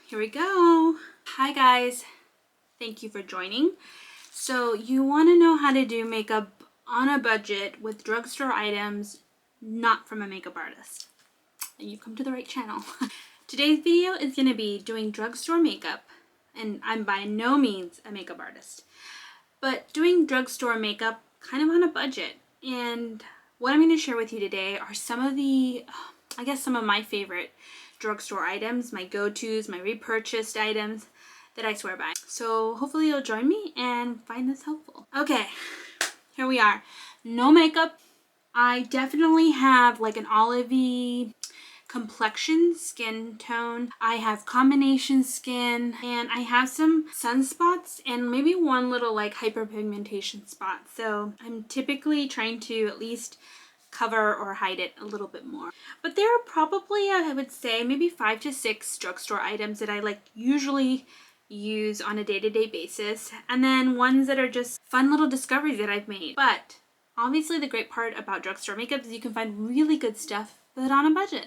Here we go. Hi guys, thank you for joining. So you want to know how to do makeup on a budget with drugstore items, not from a makeup artist. And you've come to the right channel. Today's video is going to be doing drugstore makeup, and I'm by no means a makeup artist, but doing drugstore makeup kind of on a budget. And what I'm going to share with you today are some of the, some of my favorite drugstore items, my go-tos, my repurchased items that I swear by. So hopefully you'll join me and find this helpful. Okay, here we are. No makeup. I definitely have like an olivey complexion skin tone. I have combination skin, and I have some sunspots and maybe one little like hyperpigmentation spot. So I'm typically trying to at least cover or hide it a little bit more. But there are probably, I would say, maybe 5 to 6 drugstore items that I like usually use on a day-to-day basis, and then ones that are just fun little discoveries that I've made. But obviously the great part about drugstore makeup is you can find really good stuff but on a budget.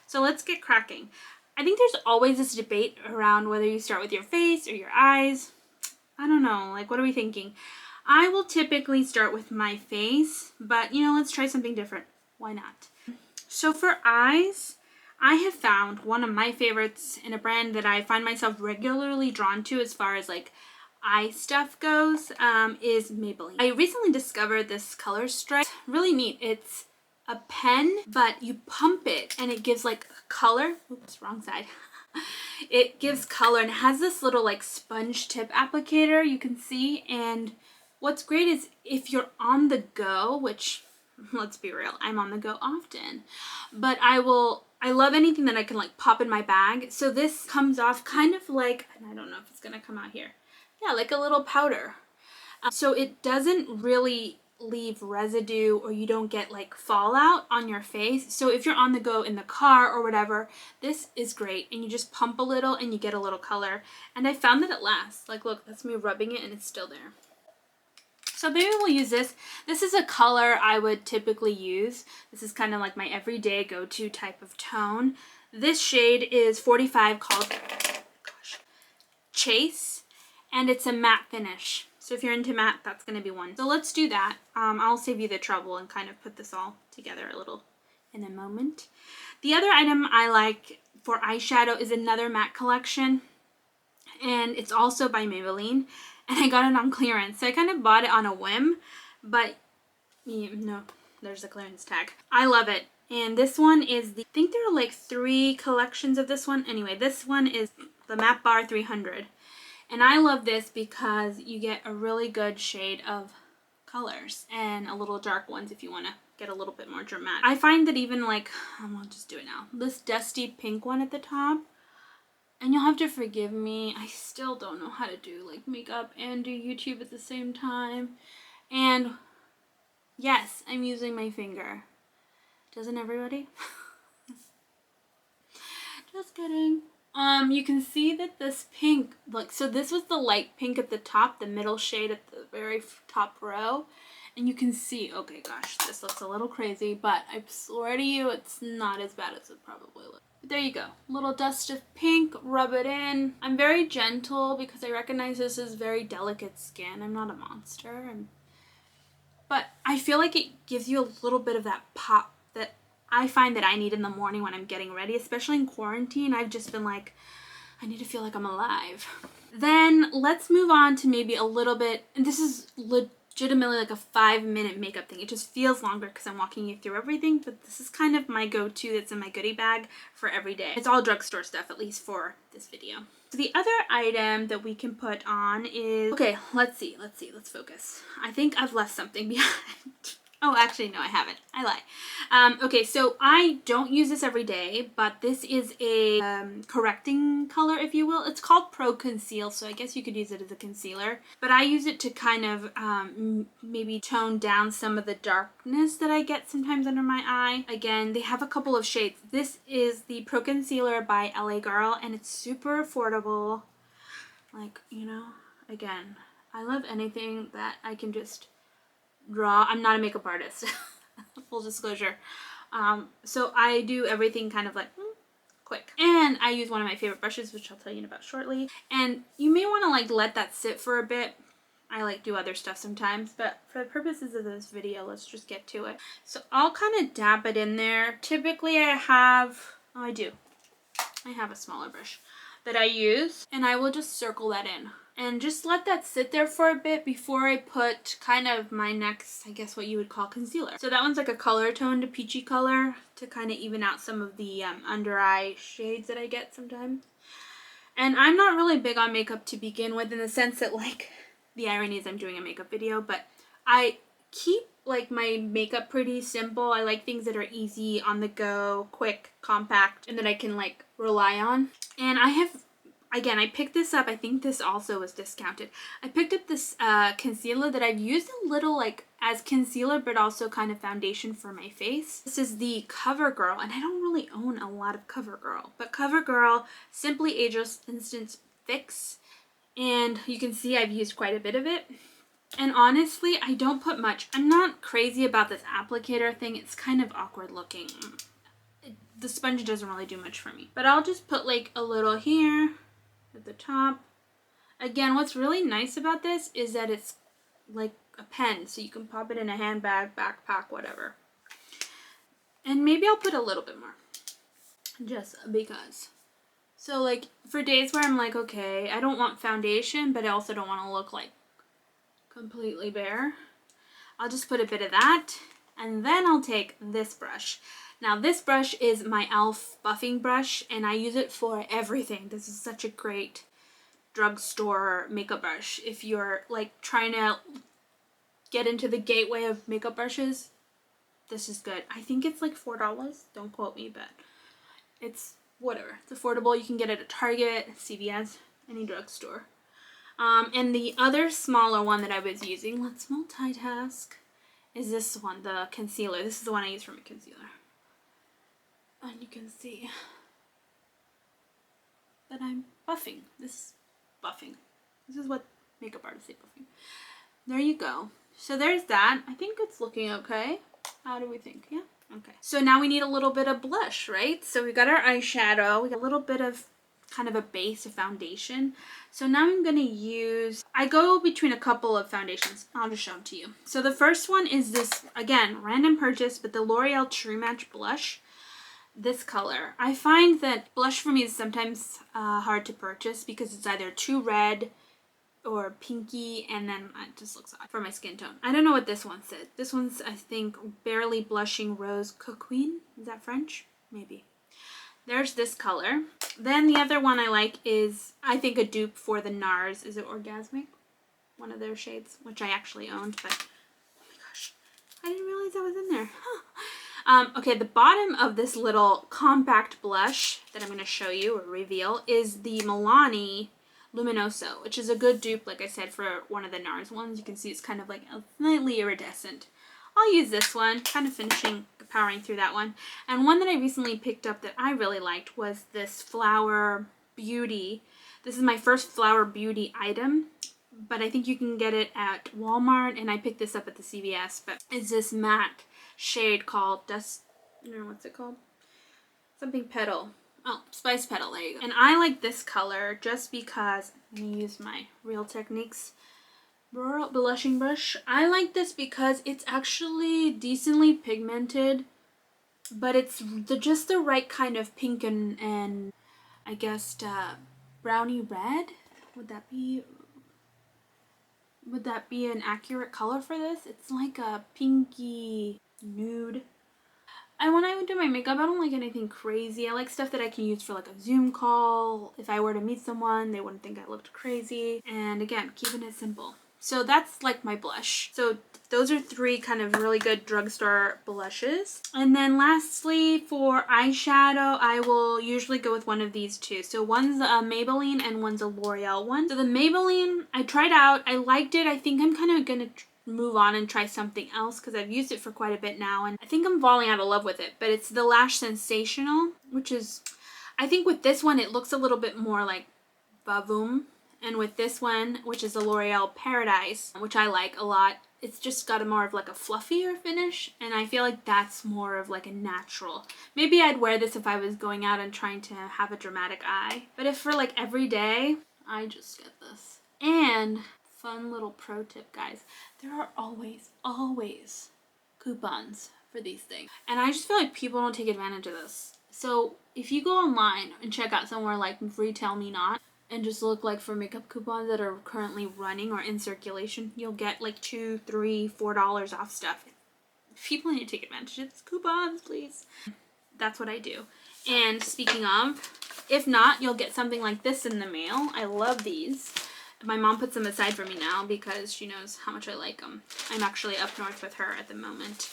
So let's get cracking. I think there's always this debate around whether you start with your face or your eyes. I don't know, like what are we thinking? I will typically start with my face, but let's try something different. Why not? So for eyes, I have found one of my favorites in a brand that I find myself regularly drawn to as far as like eye stuff goes, is Maybelline. I recently discovered this color stripe. Really neat. It's a pen, but you pump it and it gives like color. Oops, wrong side. It gives color and it has this little like sponge tip applicator you can see. And what's great is if you're on the go, which let's be real, I'm on the go often, but I love anything that I can like pop in my bag. So this comes off kind of like, and I don't know if it's gonna come out here. Yeah, like a little powder. So it doesn't really leave residue, or you don't get like fallout on your face. So if you're on the go in the car or whatever, this is great. And you just pump a little and you get a little color. And I found that it lasts. Like look, that's me rubbing it and it's still there. So maybe we'll use this. This is a color I would typically use. This is kind of like my everyday go-to type of tone. This shade is 45, called Chase, and it's a matte finish. So if you're into matte, that's going to be one. So let's do that. I'll save you the trouble and kind of put this all together a little in a moment. The other item I like for eyeshadow is another matte collection, and it's also by Maybelline, and I got it on clearance. So I kind of bought it on a whim, but no, there's the clearance tag. I love it. And this one is I think there are like 3 collections of this one. Anyway, this one is the Matte Bar 300. And I love this because you get a really good shade of colors and a little dark ones if you want to get a little bit more dramatic. I find that even like, I'll just do it now, this dusty pink one at the top, and you'll have to forgive me, I still don't know how to do like makeup and do YouTube at the same time. And yes, I'm using my finger. Doesn't everybody? Just kidding. You can see that this pink, like, so this was the light pink at the top, the middle shade at the very top row. And you can see, okay, gosh, this looks a little crazy, but I swear to you, it's not as bad as it probably looks. But there you go. Little dust of pink, rub it in. I'm very gentle because I recognize this is very delicate skin. I'm not a monster. But I feel like it gives you a little bit of that pop that I find that I need in the morning when I'm getting ready, especially in quarantine. I've just been like, I need to feel like I'm alive. Then let's move on to maybe a little bit, and this is legitimately like a 5-minute makeup thing. It just feels longer because I'm walking you through everything, but this is kind of my go-to that's in my goodie bag for every day. It's all drugstore stuff, at least for this video. So the other item that we can put on is, okay, let's let's focus. I think I've left something behind. Oh, actually, no, I haven't. I lie. Okay, so I don't use this every day, but this is a correcting color, if you will. It's called Pro Conceal, so I guess you could use it as a concealer. But I use it to kind of maybe tone down some of the darkness that I get sometimes under my eye. Again, they have a couple of shades. This is the Pro Concealer by LA Girl, and it's super affordable. Like, again, I love anything that I can just draw. I'm not a makeup artist, full disclosure. So I do everything kind of like quick. And I use one of my favorite brushes, which I'll tell you about shortly. And you may want to like let that sit for a bit. I like do other stuff sometimes, but for the purposes of this video, let's just get to it. So I'll kind of dab it in there. Typically I have, I have a smaller brush that I use, and I will just circle that in and just let that sit there for a bit before I put kind of my next, I guess what you would call concealer. So that one's like a color toned, a peachy color to kind of even out some of the under eye shades that I get sometimes. And I'm not really big on makeup to begin with, in the sense that, like, the irony is I'm doing a makeup video, but I keep like my makeup pretty simple. I like things that are easy, on the go, quick, compact, and that I can like rely on. And I have, again, I picked this up. I think this also was discounted. I picked up this concealer that I've used a little like as concealer, but also kind of foundation for my face. This is the CoverGirl, and I don't really own a lot of CoverGirl, but CoverGirl Simply Ageless Instant Fix. And you can see I've used quite a bit of it. And honestly, I don't put much. I'm not crazy about this applicator thing. It's kind of awkward looking. The sponge doesn't really do much for me. But I'll just put like a little here at the top. Again, what's really nice about this is that it's like a pen, so you can pop it in a handbag, backpack, whatever. And maybe I'll put a little bit more, just because. So like for days where I'm like, okay, I don't want foundation, but I also don't want to look like completely bare, I'll just put a bit of that. And then I'll take this brush. Now this brush is my e.l.f. buffing brush, and I use it for everything. This is such a great drugstore makeup brush. If you're like trying to get into the gateway of makeup brushes, this is good. I think it's like $4. Don't quote me, but it's whatever. It's affordable. You can get it at Target, CVS, any drugstore. And the other smaller one that I was using, let's multitask, is this one, the concealer. This is the one I use for my concealer. And you can see that I'm buffing. This is what makeup artists say, buffing. There you go. So there's that. I think it's looking okay. How do we think? Yeah? Okay. So now we need a little bit of blush, right? So we got our eyeshadow. We got a little bit of kind of a base of foundation. So now I'm going to use, I go between a couple of foundations. I'll just show them to you. So the first one is this, again, random purchase, but the L'Oreal True Match blush. This color. I find that blush for me is sometimes hard to purchase because it's either too red or pinky, and then it just looks odd for my skin tone. I don't know what this one said. This one's, I think, Barely Blushing Rose Coquine. Is that French? Maybe. There's this color. Then the other one I like is, I think, a dupe for the NARS. Is it Orgasmic? One of their shades, which I actually owned, but oh my gosh, I didn't realize that was in there. Okay, the bottom of this little compact blush that I'm going to show you or reveal is the Milani Luminoso, which is a good dupe, like I said, for one of the NARS ones. You can see it's kind of like slightly iridescent. I'll use this one, kind of powering through that one. And one that I recently picked up that I really liked was this Flower Beauty. This is my first Flower Beauty item, but I think you can get it at Walmart, and I picked this up at the CVS, but it's this matte shade called Dust, I don't know what's it called? Something Petal. Oh, Spice Petal, there you go. And I like this color just because, I'm going to use my Real Techniques blushing brush. I like this because it's actually decently pigmented, but it's just the right kind of pink and I guess brownie red. Would that be an accurate color for this? It's like a pinky nude. And when I do my makeup, I don't like anything crazy. I like stuff that I can use for like a Zoom call. If I were to meet someone, they wouldn't think I looked crazy. And again, keeping it simple. So that's like my blush. So those are three kind of really good drugstore blushes. And then lastly, for eyeshadow, I will usually go with one of these two. So one's a Maybelline and one's a L'Oreal one. So the Maybelline, I tried out. I liked it. I think I'm kind of going to move on and try something else because I've used it for quite a bit now. And I think I'm falling out of love with it. But it's the Lash Sensational, which is, I think with this one, it looks a little bit more like Vavoom. And with this one, which is the L'Oreal Paradise, which I like a lot, it's just got a more of like a fluffier finish, and I feel like that's more of like a natural. Maybe I'd wear this if I was going out and trying to have a dramatic eye, but if for like every day, I just get this. And fun little pro tip, guys, there are always coupons for these things, and I just feel like people don't take advantage of this. So if you go online and check out somewhere like Retail Me Not and just look like for makeup coupons that are currently running or in circulation, you'll get like $2, $3, $4 off stuff. People need to take advantage of these coupons, please. That's what I do. And speaking of, if not, you'll get something like this in the mail. I love these. My mom puts them aside for me now because she knows how much I like them. I'm actually up north with her at the moment,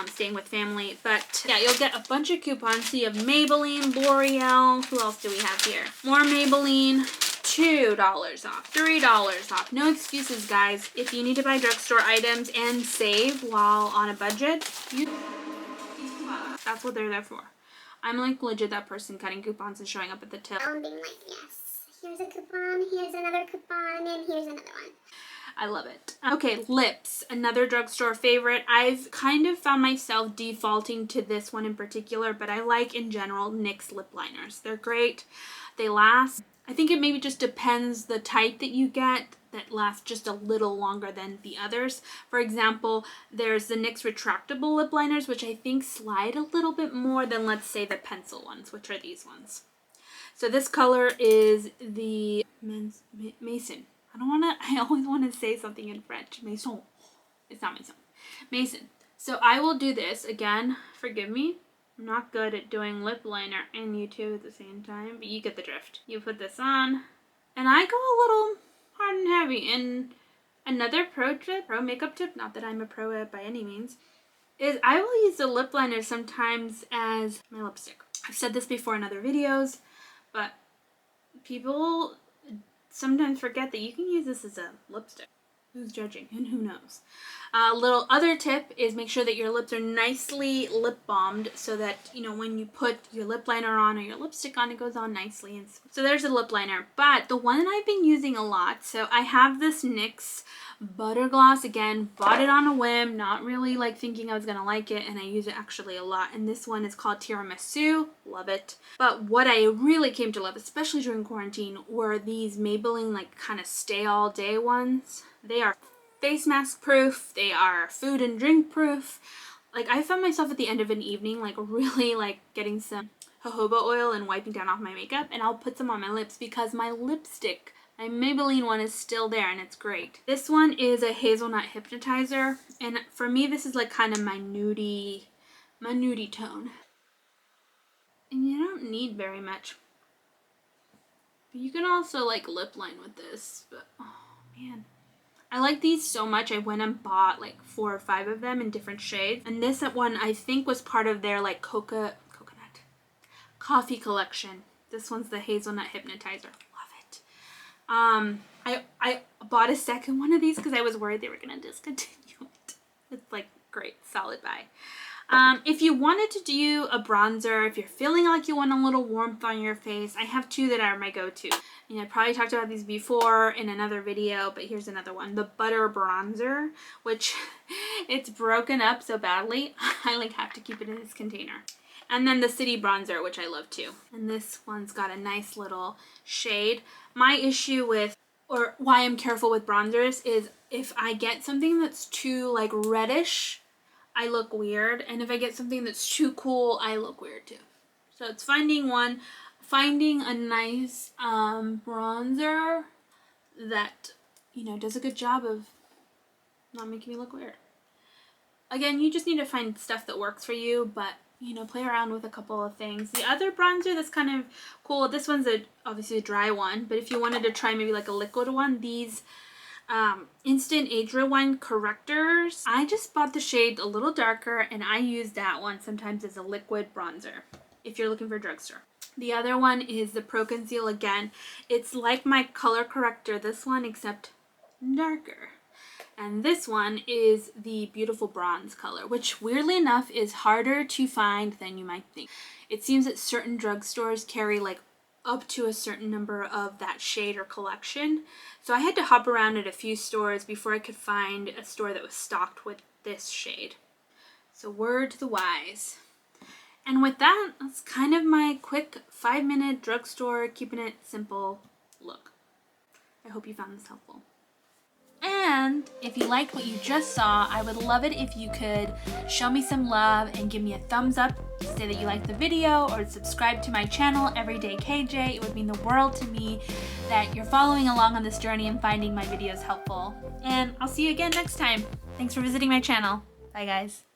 staying with family. But yeah, you'll get a bunch of coupons. So you have Maybelline, L'Oreal. Who else do we have here? More Maybelline. $2 off, $3 off. No excuses, guys. If you need to buy drugstore items and save while on a budget, that's what they're there for. I'm like legit that person cutting coupons and showing up at the till. Being like, yes, here's a coupon, here's another coupon, and here's another one. I love it. Okay, lips, another drugstore favorite. I've kind of found myself defaulting to this one in particular, but I like in general NYX lip liners. They're great. They last. I think it maybe just depends the type that you get that lasts just a little longer than the others. For example, there's the NYX retractable lip liners, which I think slide a little bit more than, let's say, the pencil ones, which are these ones. So this color is the Mason. I always want to say something in French. Maison. It's not Maison. Mason. So I will do this. Again, forgive me. I'm not good at doing lip liner and YouTube at the same time, but you get the drift. You put this on, and I go a little hard and heavy. And another pro makeup tip, not that I'm a pro at by any means, is I will use the lip liner sometimes as my lipstick. I've said this before in other videos, but people sometimes forget that you can use this as a lipstick. Who's judging and who knows? A little other tip is make sure that your lips are nicely lip balmed so that, you know, when you put your lip liner on or your lipstick on, it goes on nicely. And so there's a lip liner. But the one that I've been using a lot, so I have this NYX Butter Gloss. Again, bought it on a whim, not really like thinking I was gonna like it, and I use it actually a lot. And this one is called Tiramisu. Love it. But what I really came to love, especially during quarantine, were these Maybelline like kind of stay all day ones. They are face mask proof. They are food and drink proof. Like I found myself at the end of an evening like really like getting some jojoba oil and wiping down off my makeup, and I'll put some on my lips because my lipstick, my Maybelline one, is still there and it's great. This one is a hazelnut hypnotizer, and for me this is like kind of my nudie tone. And you don't need very much. But you can also like lip line with this, but oh man. I like these so much, I went and bought like 4 or 5 of them in different shades. And this one I think was part of their like coconut coffee collection. This one's the hazelnut hypnotizer. Love it. I bought a second one of these because I was worried they were gonna discontinue it. It's like great, solid buy. If you wanted to do a bronzer, if you're feeling like you want a little warmth on your face, I have 2 that are my go-to. You know, I probably talked about these before in another video, but here's another one. The Butter Bronzer, which it's broken up so badly, I like have to keep it in this container. And then the City Bronzer, which I love too. And this one's got a nice little shade. My issue with, or why I'm careful with bronzers, is if I get something that's too like reddish, I look weird, and if I get something that's too cool, I look weird too. So it's finding a nice bronzer that, you know, does a good job of not making me look weird. Again, you just need to find stuff that works for you, but, you know, play around with a couple of things. The other bronzer that's kind of cool, this one's obviously a dry one, but if you wanted to try maybe like a liquid one, these Instant Age Rewind correctors. I just bought the shade a little darker, and I use that one sometimes as a liquid bronzer if you're looking for drugstore. The other one is the Pro Conceal. Again, it's like my color corrector, this one, except darker. And this one is the beautiful bronze color, which weirdly enough is harder to find than you might think. It seems that certain drugstores carry like up to a certain number of that shade or collection. So I had to hop around at a few stores before I could find a store that was stocked with this shade. So word to the wise. And with that, that's kind of my quick 5-minute drugstore, keeping it simple look. I hope you found this helpful. And if you liked what you just saw, I would love it if you could show me some love and give me a thumbs up to say that you liked the video, or subscribe to my channel, Everyday KJ. It would mean the world to me that you're following along on this journey and finding my videos helpful. And I'll see you again next time. Thanks for visiting my channel. Bye guys.